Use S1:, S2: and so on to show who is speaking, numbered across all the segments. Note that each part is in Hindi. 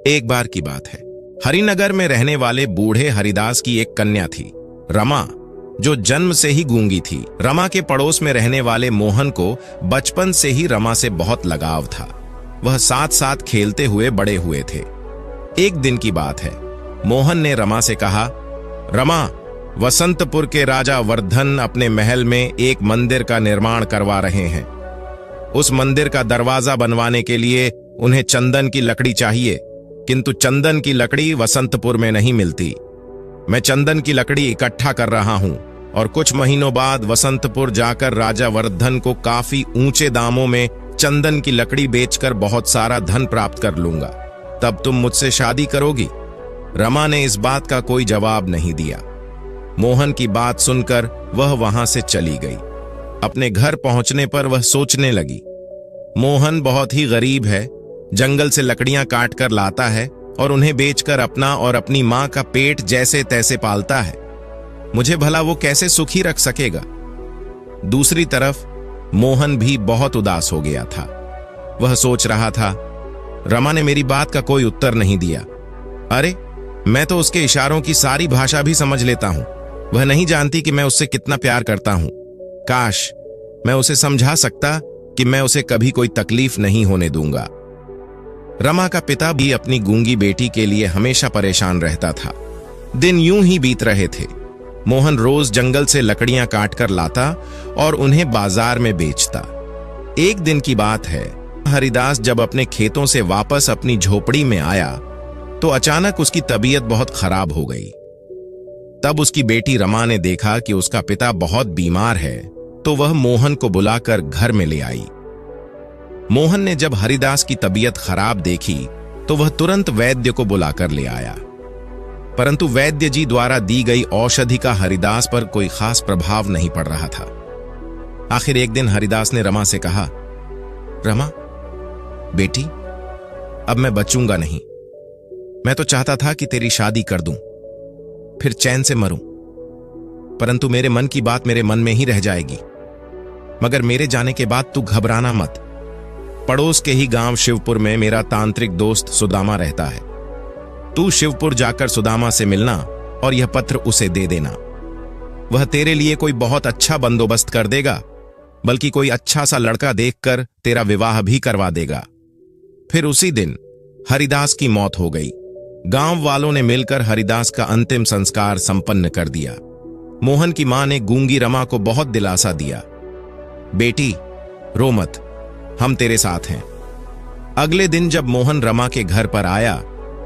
S1: एक बार की बात है, हरिनगर में रहने वाले बूढ़े हरिदास की एक कन्या थी, रमा, जो जन्म से ही गूंगी थी। रमा के पड़ोस में रहने वाले मोहन को बचपन से ही रमा से बहुत लगाव था। वह साथ साथ खेलते हुए बड़े हुए थे। एक दिन की बात है, मोहन ने रमा से कहा, रमा, वसंतपुर के राजा वर्धन अपने महल में एक मंदिर का निर्माण करवा रहे हैं। उस मंदिर का दरवाजा बनवाने के लिए उन्हें चंदन की लकड़ी चाहिए, किंतु चंदन की लकड़ी वसंतपुर में नहीं मिलती। मैं चंदन की लकड़ी इकट्ठा कर रहा हूं और कुछ महीनों बाद वसंतपुर जाकर राजा वर्धन को काफी ऊंचे दामों में चंदन की लकड़ी बेचकर बहुत सारा धन प्राप्त कर लूंगा। तब तुम मुझसे शादी करोगी? रमा ने इस बात का कोई जवाब नहीं दिया। मोहन की बात सुनकर वह वहां से चली गई। अपने घर पहुंचने पर वह सोचने लगी, मोहन बहुत ही गरीब है, जंगल से लकड़ियां काट कर लाता है और उन्हें बेचकर अपना और अपनी मां का पेट जैसे तैसे पालता है। मुझे भला वो कैसे सुखी रख सकेगा? दूसरी तरफ मोहन भी बहुत उदास हो गया था। वह सोच रहा था, रमा ने मेरी बात का कोई उत्तर नहीं दिया। अरे, मैं तो उसके इशारों की सारी भाषा भी समझ लेता हूं। वह नहीं जानती कि मैं उससे कितना प्यार करता हूं। काश मैं उसे समझा सकता कि मैं उसे कभी कोई तकलीफ नहीं होने दूंगा। रमा का पिता भी अपनी गूंगी बेटी के लिए हमेशा परेशान रहता था। दिन यूं ही बीत रहे थे। मोहन रोज जंगल से लकड़ियां काटकर लाता और उन्हें बाजार में बेचता। एक दिन की बात है, हरिदास जब अपने खेतों से वापस अपनी झोपड़ी में आया तो अचानक उसकी तबीयत बहुत खराब हो गई। तब उसकी बेटी रमा ने देखा कि उसका पिता बहुत बीमार है, तो वह मोहन को बुलाकर घर में ले आई। मोहन ने जब हरिदास की तबीयत खराब देखी तो वह तुरंत वैद्य को बुलाकर ले आया, परंतु वैद्य जी द्वारा दी गई औषधि का हरिदास पर कोई खास प्रभाव नहीं पड़ रहा था। आखिर एक दिन हरिदास ने रमा से कहा, रमा बेटी, अब मैं बचूंगा नहीं। मैं तो चाहता था कि तेरी शादी कर दूं, फिर चैन से मरूं, परंतु मेरे मन की बात मेरे मन में ही रह जाएगी। मगर मेरे जाने के बाद तू घबराना मत। पड़ोस के ही गांव शिवपुर में मेरा तांत्रिक दोस्त सुदामा रहता है। तू शिवपुर जाकर सुदामा से मिलना और यह पत्र उसे दे देना। वह तेरे लिए कोई बहुत अच्छा बंदोबस्त कर देगा, बल्कि कोई अच्छा सा लड़का देखकर तेरा विवाह भी करवा देगा। फिर उसी दिन हरिदास की मौत हो गई। गांव वालों ने मिलकर हरिदास का अंतिम संस्कार संपन्न कर दिया। मोहन की मां ने गूंगी रमा को बहुत दिलासा दिया, बेटी रो मत, हम तेरे साथ हैं। अगले दिन जब मोहन रमा के घर पर आया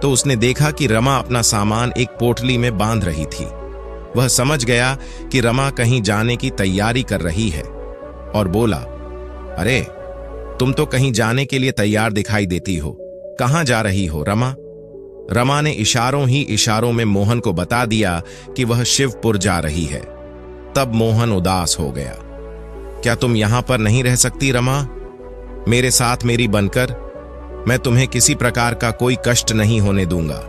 S1: तो उसने देखा कि रमा अपना सामान एक पोटली में बांध रही थी। वह समझ गया कि रमा कहीं जाने की तैयारी कर रही है और बोला, अरे, तुम तो कहीं जाने के लिए तैयार दिखाई देती हो, कहां जा रही हो रमा? रमा ने इशारों ही इशारों में मोहन को बता दिया कि वह शिवपुर जा रही है। तब मोहन उदास हो गया। क्या तुम यहां पर नहीं रह सकती रमा? मेरे साथ मेरी बनकर, मैं तुम्हें किसी प्रकार का कोई कष्ट नहीं होने दूंगा।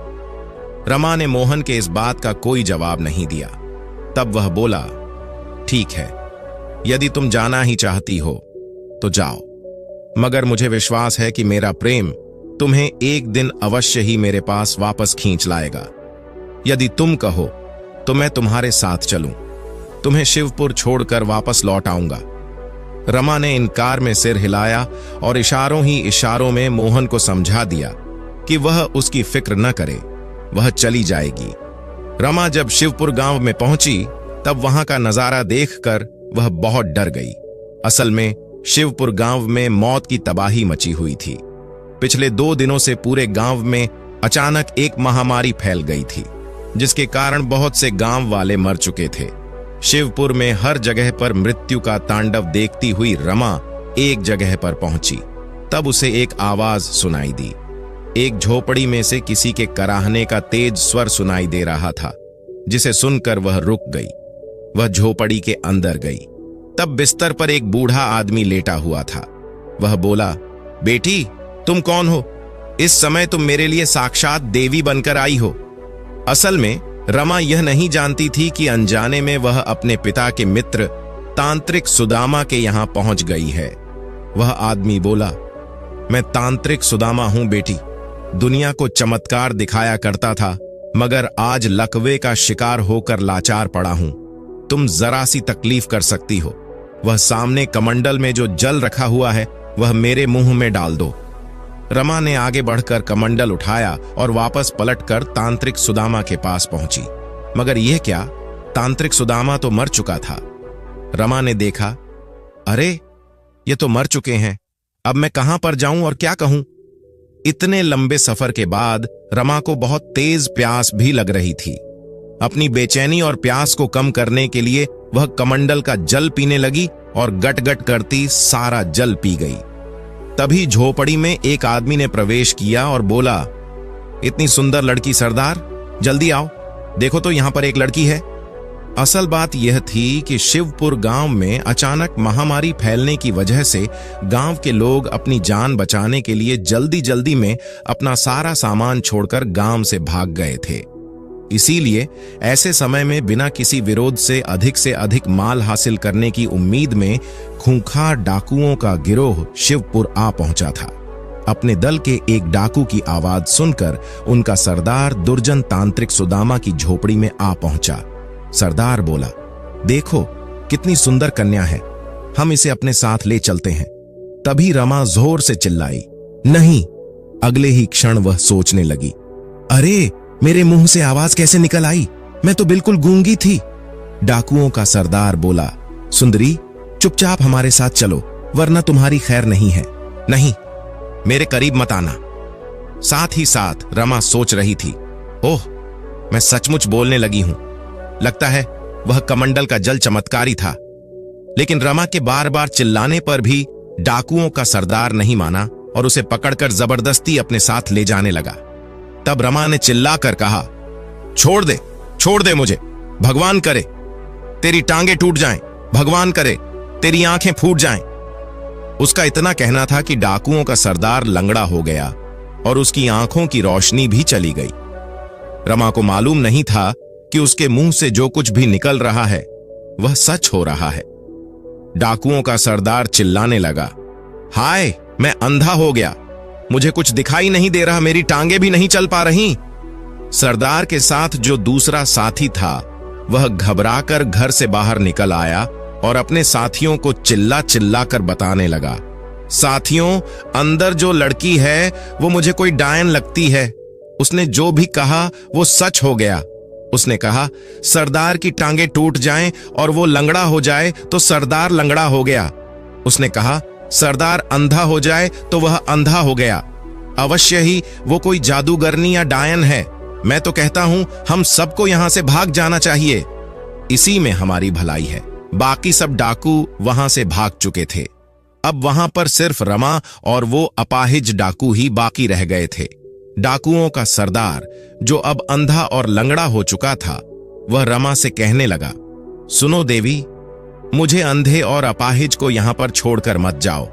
S1: रमा ने मोहन के इस बात का कोई जवाब नहीं दिया। तब वह बोला, ठीक है, यदि तुम जाना ही चाहती हो तो जाओ, मगर मुझे विश्वास है कि मेरा प्रेम तुम्हें एक दिन अवश्य ही मेरे पास वापस खींच लाएगा। यदि तुम कहो तो मैं तुम्हारे साथ चलूं, तुम्हें शिवपुर छोड़कर वापस लौट आऊंगा। रमा ने इनकार में सिर हिलाया और इशारों ही इशारों में मोहन को समझा दिया कि वह उसकी फिक्र न करे, वह चली जाएगी। रमा जब शिवपुर गांव में पहुंची तब वहां का नजारा देखकर वह बहुत डर गई। असल में शिवपुर गांव में मौत की तबाही मची हुई थी। पिछले 2 दिनों से पूरे गांव में अचानक एक महामारी फैल गई थी, जिसके कारण बहुत से गांव वाले मर चुके थे। शिवपुर में हर जगह पर मृत्यु का तांडव देखती हुई रमा एक जगह पर पहुंची। तब उसे एक आवाज सुनाई दी। एक झोपड़ी में से किसी के कराहने का तेज स्वर सुनाई दे रहा था, जिसे सुनकर वह रुक गई। वह झोपड़ी के अंदर गई। तब बिस्तर पर एक बूढ़ा आदमी लेटा हुआ था। वह बोला, बेटी, तुम कौन हो? इस समय तुम मेरे लिए साक्षात देवी बनकर आई हो। असल में रमा यह नहीं जानती थी कि अनजाने में वह अपने पिता के मित्र तांत्रिक सुदामा के यहां पहुंच गई है। वह आदमी बोला, मैं तांत्रिक सुदामा हूं बेटी, दुनिया को चमत्कार दिखाया करता था, मगर आज लकवे का शिकार होकर लाचार पड़ा हूं। तुम जरा सी तकलीफ कर सकती हो, वह सामने कमंडल में जो जल रखा हुआ है वह मेरे मुंह में डाल दो। रमा ने आगे बढ़कर कमंडल उठाया और वापस पलटकर तांत्रिक सुदामा के पास पहुंची। मगर यह क्या, तांत्रिक सुदामा तो मर चुका था। रमा ने देखा, अरे ये तो मर चुके हैं, अब मैं कहां पर जाऊं और क्या कहूं। इतने लंबे सफर के बाद रमा को बहुत तेज प्यास भी लग रही थी। अपनी बेचैनी और प्यास को कम करने के लिए वह कमंडल का जल पीने लगी और गट गट करती सारा जल पी गई। तभी झोपड़ी में एक आदमी ने प्रवेश किया और बोला, इतनी सुंदर लड़की सरदार, जल्दी आओ, देखो तो यहां पर एक लड़की है। असल बात यह थी कि शिवपुर गांव में अचानक महामारी फैलने की वजह से गांव के लोग अपनी जान बचाने के लिए जल्दी जल्दी में अपना सारा सामान छोड़कर गांव से भाग गए थे। इसीलिए ऐसे समय में बिना किसी विरोध से अधिक माल हासिल करने की उम्मीद में खूंखार डाकुओं का गिरोह शिवपुर आ पहुंचा था। अपने दल के एक डाकू की आवाज सुनकर उनका सरदार दुर्जन तांत्रिक सुदामा की झोपड़ी में आ पहुंचा। सरदार बोला, देखो कितनी सुंदर कन्या है, हम इसे अपने साथ ले चलते हैं। तभी रमा जोर से चिल्लाई, नहीं। अगले ही क्षण वह सोचने लगी, अरे मेरे मुंह से आवाज कैसे निकल आई, मैं तो बिल्कुल गूंगी थी। डाकुओं का सरदार बोला, सुंदरी चुपचाप हमारे साथ चलो, वरना तुम्हारी खैर नहीं है। नहीं, मेरे करीब मत आना। साथ ही साथ रमा सोच रही थी, ओह मैं सचमुच बोलने लगी हूं, लगता है वह कमंडल का जल चमत्कारी था। लेकिन रमा के बार बार चिल्लाने पर भी डाकुओं का सरदार नहीं माना और उसे पकड़कर जबरदस्ती अपने साथ ले जाने लगा। तब रमा ने चिल्लाकर कहा, छोड़ दे मुझे, भगवान करे तेरी टांगे टूट जाएं, भगवान करे तेरी आंखें फूट जाएं। उसका इतना कहना था कि डाकुओं का सरदार लंगड़ा हो गया और उसकी आंखों की रोशनी भी चली गई। रमा को मालूम नहीं था कि उसके मुंह से जो कुछ भी निकल रहा है वह सच हो रहा है। डाकुओं का सरदार चिल्लाने लगा, हाय मैं अंधा हो गया, मुझे कुछ दिखाई नहीं दे रहा, मेरी टांगे भी नहीं चल पा रही। सरदार के साथ जो दूसरा साथी था वह घबराकर घर से बाहर निकल आया और अपने साथियों को चिल्ला चिल्ला कर बताने लगा, साथियों अंदर जो लड़की है वो मुझे कोई डायन लगती है, उसने जो भी कहा वो सच हो गया। उसने कहा सरदार की टांगे टूट जाएं और वो लंगड़ा हो जाए तो सरदार लंगड़ा हो गया। उसने कहा सरदार अंधा हो जाए तो वह अंधा हो गया। अवश्य ही वो कोई जादूगरनी या डायन है। मैं तो कहता हूं हम सबको यहां से भाग जाना चाहिए, इसी में हमारी भलाई है। बाकी सब डाकू वहां से भाग चुके थे। अब वहां पर सिर्फ रमा और वो अपाहिज डाकू ही बाकी रह गए थे। डाकुओं का सरदार जो अब अंधा और लंगड़ा हो चुका था वह रमा से कहने लगा, सुनो देवी, मुझे अंधे और अपाहिज को यहां पर छोड़कर मत जाओ,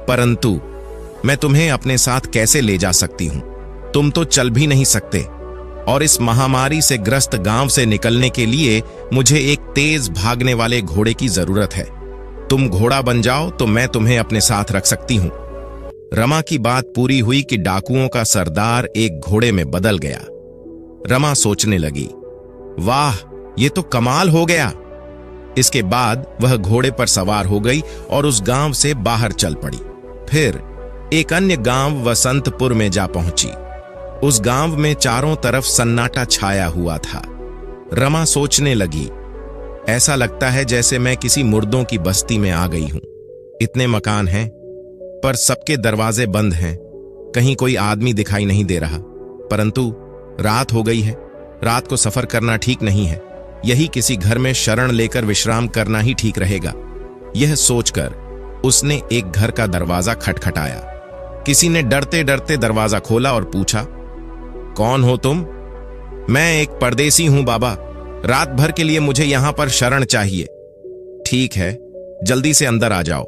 S1: परंतु मैं तुम्हें अपने साथ कैसे ले जा सकती हूं? तुम तो चल भी नहीं सकते और इस महामारी से ग्रस्त गांव से निकलने के लिए मुझे एक तेज भागने वाले घोड़े की जरूरत है। तुम घोड़ा बन जाओ तो मैं तुम्हें अपने साथ रख सकती हूं। रमा की बात पूरी हुई कि डाकुओं का सरदार एक घोड़े में बदल गया। रमा सोचने लगी, वाह ये तो कमाल हो गया। इसके बाद वह घोड़े पर सवार हो गई और उस गांव से बाहर चल पड़ी। फिर एक अन्य गांव वसंतपुर में जा पहुंची। उस गांव में चारों तरफ सन्नाटा छाया हुआ था। रमा सोचने लगी, ऐसा लगता है जैसे मैं किसी मुर्दों की बस्ती में आ गई हूं। इतने मकान हैं पर सबके दरवाजे बंद हैं, कहीं कोई आदमी दिखाई नहीं दे रहा। परंतु रात हो गई है, रात को सफर करना ठीक नहीं है, यही किसी घर में शरण लेकर विश्राम करना ही ठीक रहेगा। यह सोचकर उसने एक घर का दरवाजा खटखटाया। किसी ने डरते डरते दरवाजा खोला और पूछा, कौन हो तुम? मैं एक परदेसी हूं बाबा, रात भर के लिए मुझे यहां पर शरण चाहिए। ठीक है, जल्दी से अंदर आ जाओ।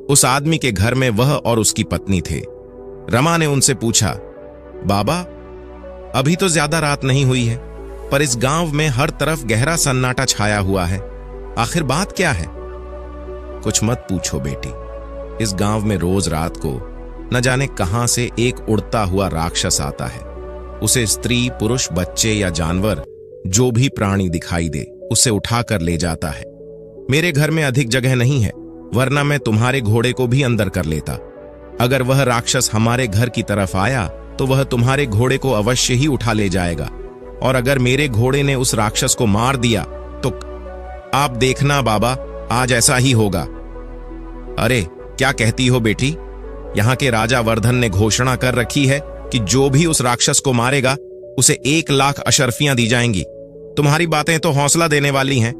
S1: उस आदमी के घर में वह और उसकी पत्नी थे। रमा ने उनसे पूछा, बाबा अभी तो ज्यादा रात नहीं हुई है, पर इस गांव में हर तरफ गहरा सन्नाटा छाया हुआ है, आखिर बात क्या है? कुछ मत पूछो बेटी, इस गांव में रोज रात को न जाने कहां से एक उड़ता हुआ राक्षस आता है। उसे स्त्री, पुरुष, बच्चे या जानवर जो भी प्राणी दिखाई दे उसे उठाकर ले जाता है। मेरे घर में अधिक जगह नहीं है, वरना मैं तुम्हारे घोड़े को भी अंदर कर लेता। अगर वह राक्षस हमारे घर की तरफ आया तो वह तुम्हारे घोड़े को अवश्य ही उठा ले जाएगा, और अगर मेरे घोड़े ने उस राक्षस को मार दिया तो आप देखना बाबा, आज ऐसा ही होगा। अरे क्या कहती हो बेटी? यहाँ के राजा वर्धन ने घोषणा कर रखी है कि जो भी उस राक्षस को मारेगा उसे 1 लाख अशर्फियां दी जाएंगी। तुम्हारी बातें तो हौसला देने वाली हैं,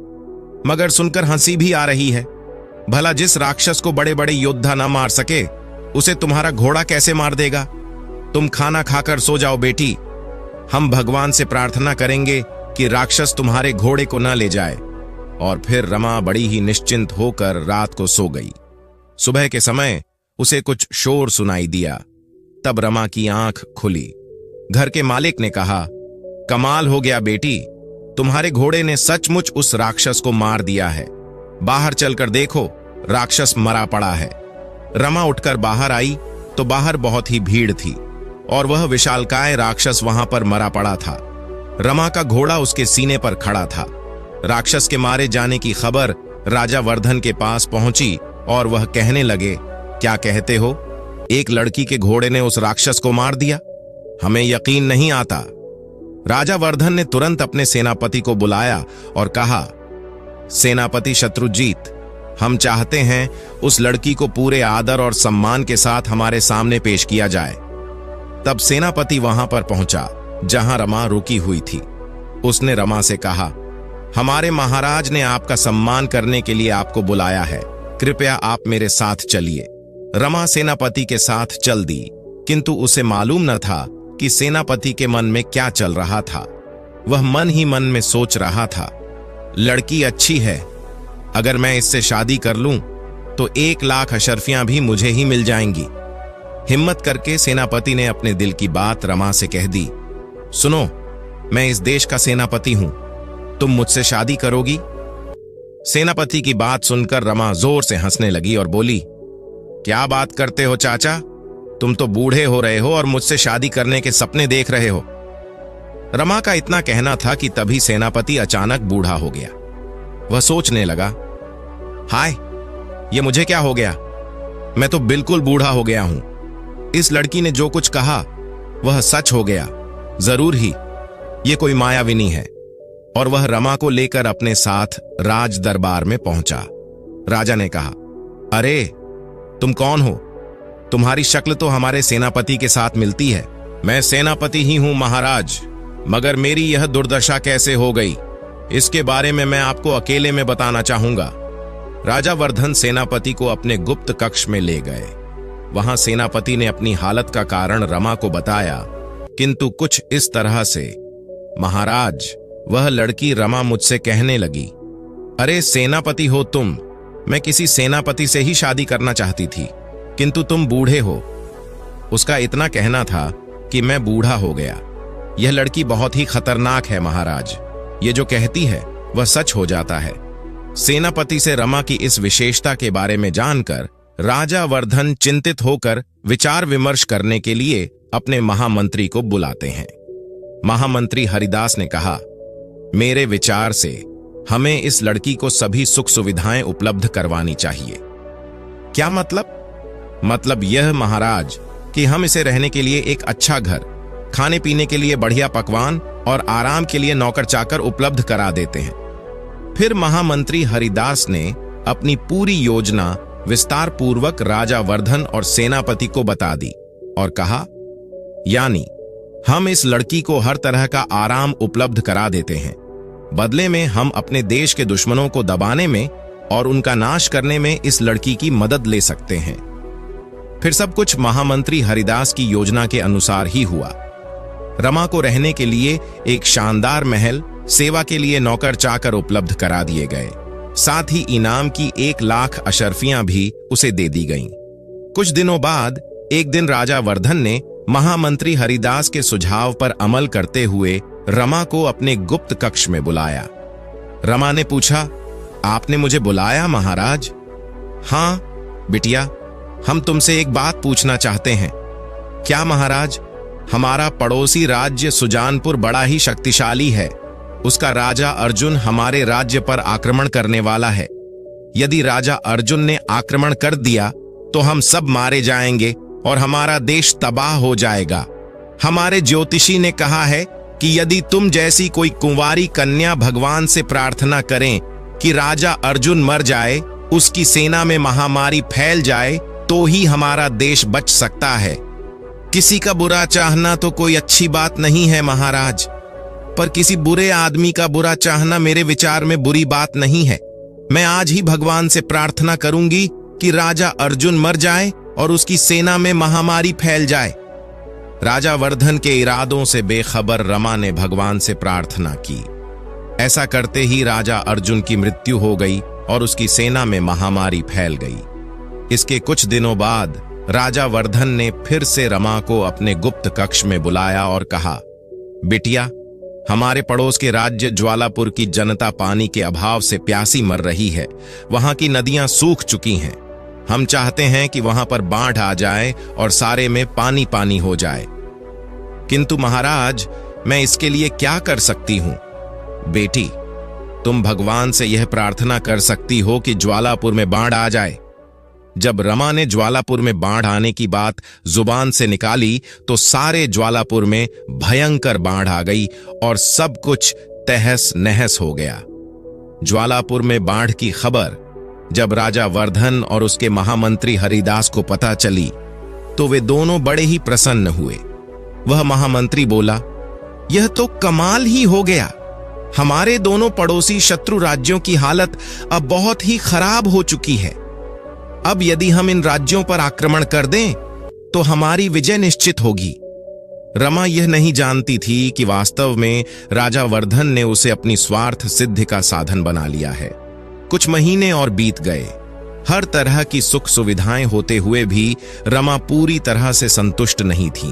S1: मगर सुनकर हंसी भी आ रही है। भला जिस राक्षस को बड़े बड़े योद्धा न मार सके उसे तुम्हारा घोड़ा कैसे मार देगा? तुम खाना खाकर सो जाओ बेटी। हम भगवान से प्रार्थना करेंगे कि राक्षस तुम्हारे घोड़े को न ले जाए। और फिर रमा बड़ी ही निश्चिंत होकर रात को सो गई। सुबह के समय उसे कुछ शोर सुनाई दिया। तब रमा की आंख खुली। घर के मालिक ने कहा, कमाल हो गया बेटी, तुम्हारे घोड़े ने सचमुच उस राक्षस को मार दिया है। बाहर चलकर देखो, राक्षस मरा पड़ा है। रमा उठकर बाहर आई तो बाहर बहुत ही भीड़ थी और वह विशालकाय राक्षस वहां पर मरा पड़ा था। रमा का घोड़ा उसके सीने पर खड़ा था। राक्षस के मारे जाने की खबर राजा वर्धन के पास पहुंची और वह कहने लगे, क्या कहते हो? एक लड़की के घोड़े ने उस राक्षस को मार दिया? हमें यकीन नहीं आता। राजा वर्धन ने तुरंत अपने सेनापति को बुलाया और कहा, सेनापति शत्रुजीत, हम चाहते हैं उस लड़की को पूरे आदर और सम्मान के साथ हमारे सामने पेश किया जाए। तब सेनापति वहां पर पहुंचा जहां रमा रुकी हुई थी। उसने रमा से कहा, हमारे महाराज ने आपका सम्मान करने के लिए आपको बुलाया है, कृपया आप मेरे साथ चलिए। रमा सेनापति के साथ चल दी, किंतु उसे मालूम न था कि सेनापति के मन में क्या चल रहा था। वह मन ही मन में सोच रहा था, लड़की अच्छी है, अगर मैं इससे शादी कर लूं तो 1 लाख अशर्फियां भी मुझे ही मिल जाएंगी। हिम्मत करके सेनापति ने अपने दिल की बात रमा से कह दी, सुनो, मैं इस देश का सेनापति हूं, तुम मुझसे शादी करोगी? सेनापति की बात सुनकर रमा जोर से हंसने लगी और बोली, क्या बात करते हो चाचा, तुम तो बूढ़े हो रहे हो और मुझसे शादी करने के सपने देख रहे हो। रमा का इतना कहना था कि तभी सेनापति अचानक बूढ़ा हो गया। वह सोचने लगा, हाय, ये मुझे क्या हो गया? मैं तो बिल्कुल बूढ़ा हो गया हूं। इस लड़की ने जो कुछ कहा वह सच हो गया। जरूर ही ये कोई मायाविनी है। और वह रमा को लेकर अपने साथ राज दरबार में पहुंचा। राजा ने कहा, अरे तुम कौन हो? तुम्हारी शक्ल तो हमारे सेनापति के साथ मिलती है। मैं सेनापति ही हूं महाराज, मगर मेरी यह दुर्दशा कैसे हो गई, इसके बारे में मैं आपको अकेले में बताना चाहूंगा। राजा वर्धन सेनापति को अपने गुप्त कक्ष में ले गए। वहां सेनापति ने अपनी हालत का कारण रमा को बताया, किंतु कुछ इस तरह से, महाराज, वह लड़की रमा मुझसे कहने लगी, अरे सेनापति हो तुम, मैं किसी सेनापति से ही शादी करना चाहती थी, किंतु तुम बूढ़े हो। उसका इतना कहना था कि मैं बूढ़ा हो गया। यह लड़की बहुत ही खतरनाक है महाराज, ये जो कहती है वह सच हो जाता है। सेनापति से रमा की इस विशेषता के बारे में जानकर राजा वर्धन चिंतित होकर विचार विमर्श करने के लिए अपने महामंत्री को बुलाते हैं। महामंत्री हरिदास ने कहा, मेरे विचार से हमें इस लड़की को सभी सुख सुविधाएं उपलब्ध करवानी चाहिए। क्या मतलब? मतलब यह महाराज कि हम इसे रहने के लिए एक अच्छा घर, खाने पीने के लिए बढ़िया पकवान और आराम के लिए नौकर चाकर उपलब्ध करा देते हैं। फिर महामंत्री हरिदास ने अपनी पूरी योजना विस्तार पूर्वक राजा वर्धन और सेनापति को बता दी और कहा, यानी हम इस लड़की को हर तरह का आराम उपलब्ध करा देते हैं, बदले में हम अपने देश के दुश्मनों को दबाने में और उनका नाश करने में इस लड़की की मदद ले सकते हैं। फिर सब कुछ महामंत्री हरिदास की योजना के अनुसार ही हुआ। रमा को रहने के लिए एक शानदार महल, सेवा के लिए नौकर चाकर उपलब्ध करा दिए गए। साथ ही इनाम की 1 लाख अशर्फियां भी उसे दे दी गईं। कुछ दिनों बाद एक दिन राजा वर्धन ने महामंत्री हरिदास के सुझाव पर अमल करते हुए रमा को अपने गुप्त कक्ष में बुलाया। रमा ने पूछा, आपने मुझे बुलाया महाराज? हाँ बिटिया, हम तुमसे एक बात पूछना चाहते हैं। क्या महाराज, हमारा पड़ोसी राज्य सुजानपुर बड़ा ही शक्तिशाली है। उसका राजा अर्जुन हमारे राज्य पर आक्रमण करने वाला है। यदि राजा अर्जुन ने आक्रमण कर दिया तो हम सब मारे जाएंगे और हमारा देश तबाह हो जाएगा। हमारे ज्योतिषी ने कहा है कि यदि तुम जैसी कोई कुंवारी कन्या भगवान से प्रार्थना करें कि राजा अर्जुन मर जाए, उसकी सेना में महामारी फैल जाए, तो ही हमारा देश बच सकता है। किसी का बुरा चाहना तो कोई अच्छी बात नहीं है महाराज, पर किसी बुरे आदमी का बुरा चाहना मेरे विचार में बुरी बात नहीं है। मैं आज ही भगवान से प्रार्थना करूंगी कि राजा अर्जुन मर जाए और उसकी सेना में महामारी फैल जाए। राजा वर्धन के इरादों से बेखबर रमा ने भगवान से प्रार्थना की। ऐसा करते ही राजा अर्जुन की मृत्यु हो गई और उसकी सेना में महामारी फैल गई। इसके कुछ दिनों बाद राजा वर्धन ने फिर से रमा को अपने गुप्त कक्ष में बुलाया और कहा, बिटिया, हमारे पड़ोस के राज्य ज्वालापुर की जनता पानी के अभाव से प्यासी मर रही है। वहां की नदियां सूख चुकी हैं। हम चाहते हैं कि वहां पर बाढ़ आ जाए और सारे में पानी पानी हो जाए। किंतु महाराज, मैं इसके लिए क्या कर सकती हूं? बेटी, तुम भगवान से यह प्रार्थना कर सकती हो कि ज्वालापुर में बाढ़ आ जाए। जब रमा ने ज्वालापुर में बाढ़ आने की बात जुबान से निकाली तो सारे ज्वालापुर में भयंकर बाढ़ आ गई और सब कुछ तहस नहस हो गया। ज्वालापुर में बाढ़ की खबर जब राजा वर्धन और उसके महामंत्री हरिदास को पता चली तो वे दोनों बड़े ही प्रसन्न हुए। वह महामंत्री बोला, यह तो कमाल ही हो गया। हमारे दोनों पड़ोसी शत्रु राज्यों की हालत अब बहुत ही खराब हो चुकी है। अब यदि हम इन राज्यों पर आक्रमण कर दें तो हमारी विजय निश्चित होगी। रमा यह नहीं जानती थी कि वास्तव में राजा वर्धन ने उसे अपनी स्वार्थ सिद्धि का साधन बना लिया है। कुछ महीने और बीत गए। हर तरह की सुख सुविधाएं होते हुए भी रमा पूरी तरह से संतुष्ट नहीं थी।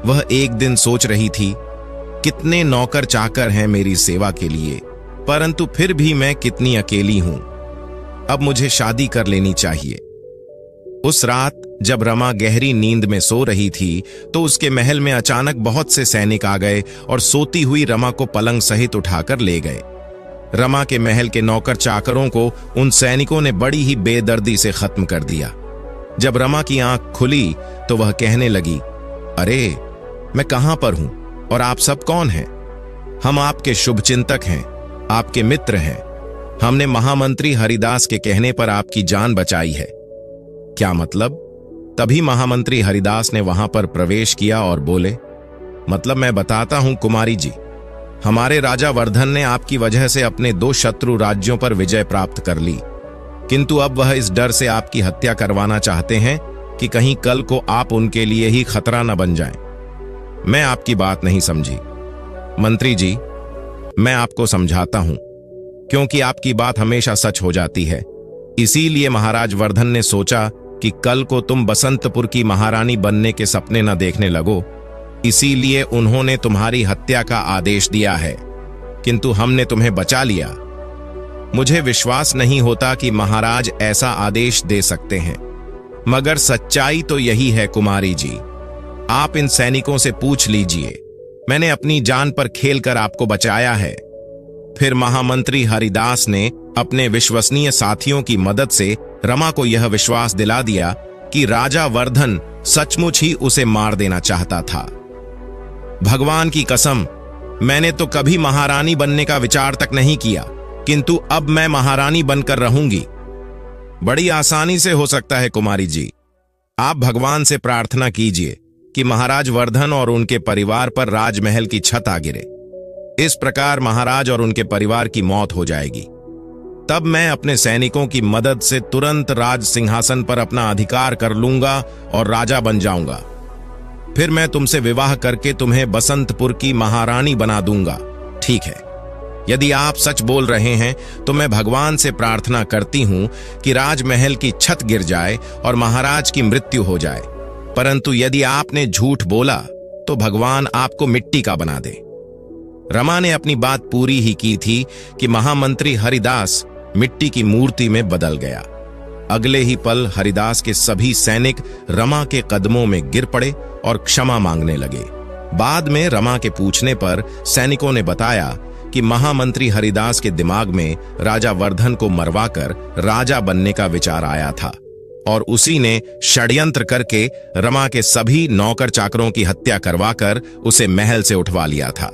S1: वह एक दिन सोच रही थी, कितने नौकर चाकर हैं मेरी सेवा के लिए, परंतु फिर भी मैं कितनी अकेली हूं। अब मुझे शादी कर लेनी चाहिए। उस रात जब रमा गहरी नींद में सो रही थी तो उसके महल में अचानक बहुत से सैनिक आ गए और सोती हुई रमा को पलंग सहित उठाकर ले गए। रमा के महल के नौकर चाकरों को उन सैनिकों ने बड़ी ही बेदर्दी से खत्म कर दिया। जब रमा की आंख खुली तो वह कहने लगी, अरे, मैं कहां पर हूं और आप सब कौन हैं? हम आपके शुभचिंतक हैं, आपके मित्र हैं। हमने महामंत्री हरिदास के कहने पर आपकी जान बचाई है। क्या मतलब? तभी महामंत्री हरिदास ने वहां पर प्रवेश किया और बोले, मतलब मैं बताता हूं कुमारी जी, हमारे राजा वर्धन ने आपकी वजह से अपने 2 शत्रु राज्यों पर विजय प्राप्त कर ली, किंतु अब वह इस डर से आपकी हत्या करवाना चाहते हैं कि कहीं कल को आप उनके लिए ही खतरा न बन जाएं। मैं आपकी बात नहीं समझी। मंत्री जी, मैं आपको समझाता हूं, क्योंकि आपकी बात हमेशा सच हो जाती है। इसीलिए महाराज वर्धन ने सोचा कि कल को तुम बसंतपुर की महारानी बनने के सपने न देखने लगो, इसीलिए उन्होंने तुम्हारी हत्या का आदेश दिया है, किंतु हमने तुम्हें बचा लिया। मुझे विश्वास नहीं होता कि महाराज ऐसा आदेश दे सकते हैं, मगर सच्चाई तो यही है कुमारी जी। आप इन सैनिकों से पूछ लीजिए, मैंने अपनी जान पर खेलकर आपको बचाया है। फिर महामंत्री हरिदास ने अपने विश्वसनीय साथियों की मदद से रमा को यह विश्वास दिला दिया कि राजा वर्धन सचमुच ही उसे मार देना चाहता था। भगवान की कसम, मैंने तो कभी महारानी बनने का विचार तक नहीं किया, किंतु अब मैं महारानी बनकर रहूंगी। बड़ी आसानी से हो सकता है कुमारी जी। आप भगवान से प्रार्थना कीजिए कि महाराज वर्धन और उनके परिवार पर राजमहल की छत आ गिरे। इस प्रकार महाराज और उनके परिवार की मौत हो जाएगी। तब मैं अपने सैनिकों की मदद से तुरंत राज सिंहासन पर अपना अधिकार कर लूंगा और राजा बन जाऊंगा। फिर मैं तुमसे विवाह करके तुम्हें बसंतपुर की महारानी बना दूंगा। ठीक है, यदि आप सच बोल रहे हैं तो मैं भगवान से प्रार्थना करती हूं कि राजमहल की छत गिर जाए और महाराज की मृत्यु हो जाए। परंतु यदि आपने झूठ बोला तो भगवान आपको मिट्टी का बना दे। रमा ने अपनी बात पूरी ही की थी कि महामंत्री हरिदास मिट्टी की मूर्ति में बदल गया। अगले ही पल हरिदास के सभी सैनिक रमा के कदमों में गिर पड़े और क्षमा मांगने लगे। बाद में रमा के पूछने पर सैनिकों ने बताया कि महामंत्री हरिदास के दिमाग में राजा वर्धन को मरवाकर राजा बनने का विचार आया था और उसी ने षड्यंत्र करके रमा के सभी नौकर चाकरों की हत्या करवाकर उसे महल से उठवा लिया था।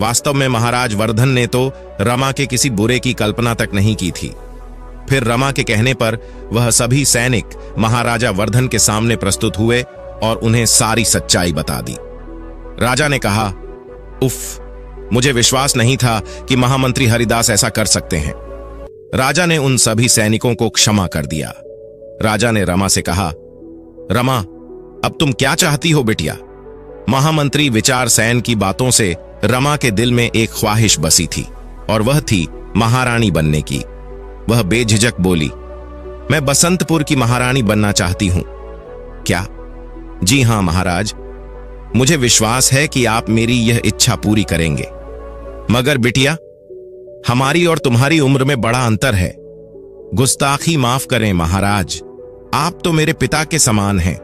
S1: वास्तव में महाराज वर्धन ने तो रमा के किसी बुरे की कल्पना तक नहीं की थी। फिर रमा के कहने पर वह सभी सैनिक महाराजा वर्धन के सामने प्रस्तुत हुए और उन्हें सारी सच्चाई बता दी। राजा ने कहा, उफ, मुझे विश्वास नहीं था कि महामंत्री हरिदास ऐसा कर सकते हैं। राजा ने उन सभी सैनिकों को क्षमा कर दिया। राजा ने रमा से कहा, रमा, अब तुम क्या चाहती हो बिटिया? महामंत्री विचार सैन की बातों से रमा के दिल में एक ख्वाहिश बसी थी और वह थी महारानी बनने की। वह बेझिझक बोली, मैं बसंतपुर की महारानी बनना चाहती हूं। क्या? जी हां महाराज, मुझे विश्वास है कि आप मेरी यह इच्छा पूरी करेंगे। मगर बिटिया, हमारी और तुम्हारी उम्र में बड़ा अंतर है। गुस्ताखी माफ करें महाराज, आप तो मेरे पिता के समान हैं।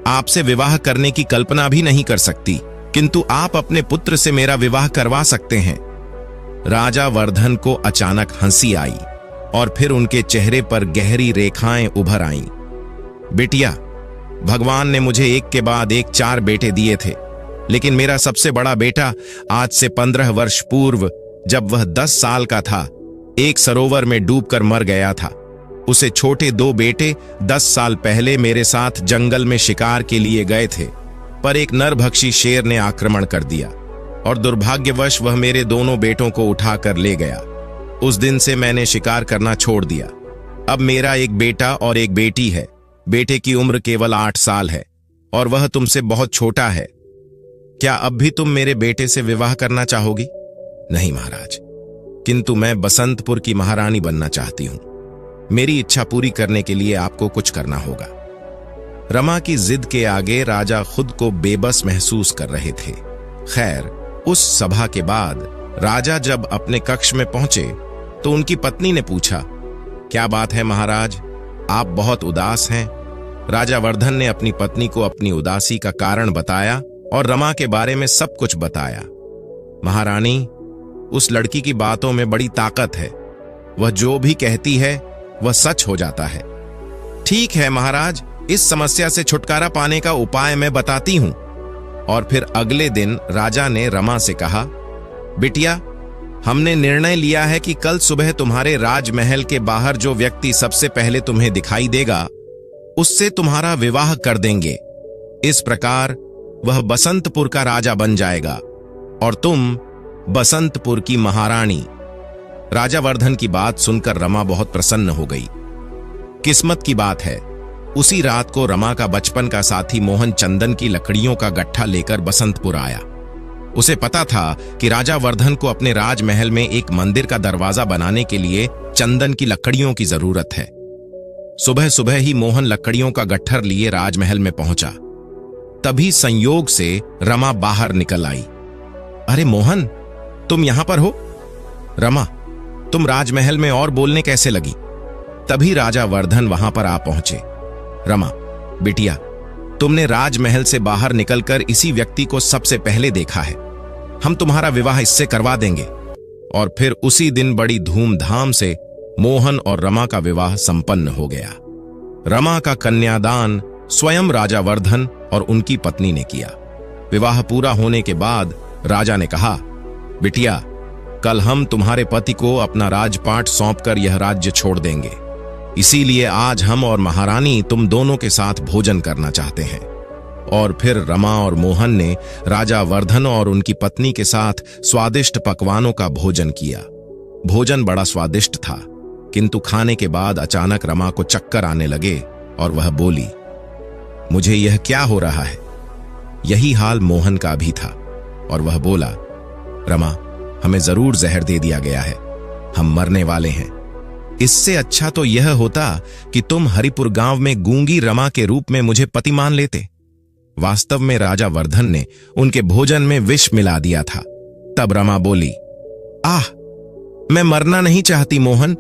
S1: आपसे विवाह करने की कल्पना भी नहीं कर सकती, किंतु आप अपने पुत्र से मेरा विवाह करवा सकते हैं। राजा वर्धन को अचानक हंसी आई और फिर उनके चेहरे पर गहरी रेखाएं उभर आईं। बिटिया, भगवान ने मुझे एक के बाद एक 4 बेटे दिए थे, लेकिन मेरा सबसे बड़ा बेटा आज से 15 वर्ष पूर्व, जब वह 10 साल का था, एक सरोवर में डूबकर मर गया था। उसे छोटे 2 बेटे 10 साल पहले मेरे साथ जंगल में शिकार के लिए गए थे, पर एक नरभक्षी शेर ने आक्रमण कर दिया और दुर्भाग्यवश वह मेरे दोनों बेटों को उठाकर ले गया। उस दिन से मैंने शिकार करना छोड़ दिया। अब मेरा एक बेटा और एक बेटी है। बेटे की उम्र केवल 8 साल है और वह तुमसे बहुत छोटा है। क्या अब भी तुम मेरे बेटे से विवाह करना चाहोगी? नहीं महाराज, किंतु मैं बसंतपुर की महारानी बनना चाहती हूं। मेरी इच्छा पूरी करने के लिए आपको कुछ करना होगा। रमा की जिद के आगे राजा खुद को बेबस महसूस कर रहे थे। खैर, उस सभा के बाद राजा जब अपने कक्ष में पहुंचे तो उनकी पत्नी ने पूछा, क्या बात है महाराज, आप बहुत उदास हैं? राजा वर्धन ने अपनी पत्नी को अपनी उदासी का कारण बताया और रमा के बारे में सब कुछ बताया। महारानी, उस लड़की की बातों में बड़ी ताकत है। वह जो भी कहती है वह सच हो जाता है। ठीक है महाराज, इस समस्या से छुटकारा पाने का उपाय मैं बताती हूं। और फिर अगले दिन राजा ने रमा से कहा, बिटिया, हमने निर्णय लिया है कि कल सुबह तुम्हारे राजमहल के बाहर जो व्यक्ति सबसे पहले तुम्हें दिखाई देगा, उससे तुम्हारा विवाह कर देंगे। इस प्रकार वह बसंतपुर का राजा बन जाएगा और तुम बसंतपुर की महारानी। राजा वर्धन की बात सुनकर रमा बहुत प्रसन्न हो गई। किस्मत की बात है, उसी रात को रमा का बचपन का साथी मोहन चंदन की लकड़ियों का गट्ठा लेकर बसंतपुर आया। उसे पता था कि राजा वर्धन को अपने राजमहल में एक मंदिर का दरवाजा बनाने के लिए चंदन की लकड़ियों की जरूरत है। सुबह सुबह ही मोहन लकड़ियों का गट्ठर लिए राजमहल में पहुंचा। तभी संयोग से रमा बाहर निकल आई। अरे मोहन, तुम यहां पर हो? रमा, तुम राजमहल में और बोलने कैसे लगी? तभी राजा वर्धन वहां पर आ पहुंचे। रमा, बिटिया, तुमने राजमहल से बाहर निकलकर इसी व्यक्ति को सबसे पहले देखा है। हम तुम्हारा विवाह इससे करवा देंगे। और फिर उसी दिन बड़ी धूमधाम से मोहन और रमा का विवाह संपन्न हो गया। रमा का कन्यादान स्वयं राजा वर्धन और उनकी पत्नी ने किया। विवाह पूरा होने के बाद राजा ने कहा, बिटिया, कल हम तुम्हारे पति को अपना राजपाट सौंपकर यह राज्य छोड़ देंगे। इसीलिए आज हम और महारानी तुम दोनों के साथ भोजन करना चाहते हैं। और फिर रमा और मोहन ने राजा वर्धन और उनकी पत्नी के साथ स्वादिष्ट पकवानों का भोजन किया। भोजन बड़ा स्वादिष्ट था, किंतु खाने के बाद अचानक रमा को चक्कर आने लगे और वह बोली, मुझे यह क्या हो रहा है? यही हाल मोहन का भी था और वह बोला, रमा, हमें जरूर जहर दे दिया गया है, हम मरने वाले हैं। इससे अच्छा तो यह होता कि तुम हरिपुर गांव में गूंगी रमा के रूप में मुझे पति मान लेते। वास्तव में राजा वर्धन ने उनके भोजन में विष मिला दिया था। तब रमा बोली, आह, मैं मरना नहीं चाहती मोहन।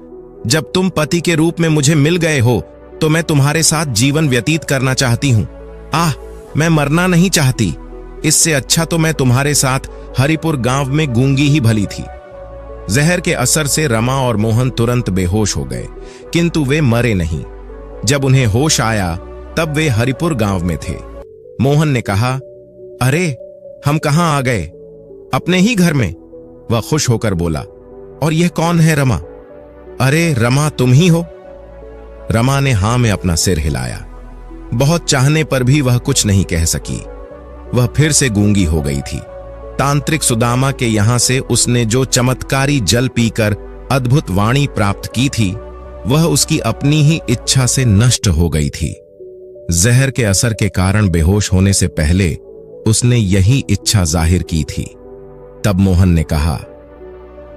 S1: जब तुम पति के रूप में मुझे मिल गए हो तो मैं तुम्हारे साथ जीवन व्यतीत करना चाहती हूँ। आह, मैं मरना नहीं चाहती। इससे अच्छा तो मैं तुम्हारे साथ हरिपुर गांव में गूंगी ही भली थी। जहर के असर से रमा और मोहन तुरंत बेहोश हो गए, किंतु वे मरे नहीं। जब उन्हें होश आया तब वे हरिपुर गांव में थे। मोहन ने कहा, अरे हम कहां आ गए? अपने ही घर में। वह खुश होकर बोला, और यह कौन है रमा? अरे रमा, तुम ही हो? रमा ने हां में अपना सिर हिलाया। बहुत चाहने पर भी वह कुछ नहीं कह सकी। वह फिर से गूंगी हो गई थी। तांत्रिक सुदामा के यहां से उसने जो चमत्कारी जल पीकर अद्भुत वाणी प्राप्त की थी, वह उसकी अपनी ही इच्छा से नष्ट हो गई थी। जहर के असर के कारण बेहोश होने से पहले उसने यही इच्छा जाहिर की थी। तब मोहन ने कहा,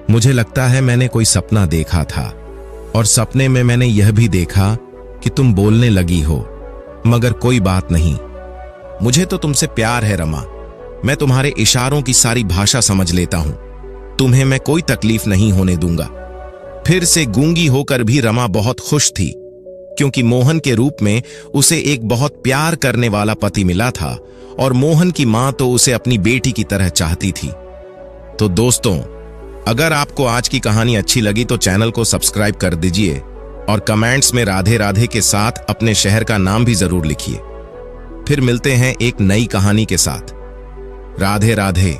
S1: मुझे लगता है मैंने कोई सपना देखा था, और सपने में मैंने यह भी देखा कि तुम बोलने लगी हो, मगर कोई बात नहीं। मुझे तो तुमसे प्यार है रमा। मैं तुम्हारे इशारों की सारी भाषा समझ लेता हूं। तुम्हें मैं कोई तकलीफ नहीं होने दूंगा। फिर से गूंगी होकर भी रमा बहुत खुश थी, क्योंकि मोहन के रूप में उसे एक बहुत प्यार करने वाला पति मिला था, और मोहन की मां तो उसे अपनी बेटी की तरह चाहती थी। तो दोस्तों, अगर आपको आज की कहानी अच्छी लगी तो चैनल को सब्सक्राइब कर दीजिए, और कमेंट्स में राधे राधे के साथ अपने शहर का नाम भी जरूर लिखिए। फिर मिलते हैं एक नई कहानी के साथ। राधे राधे।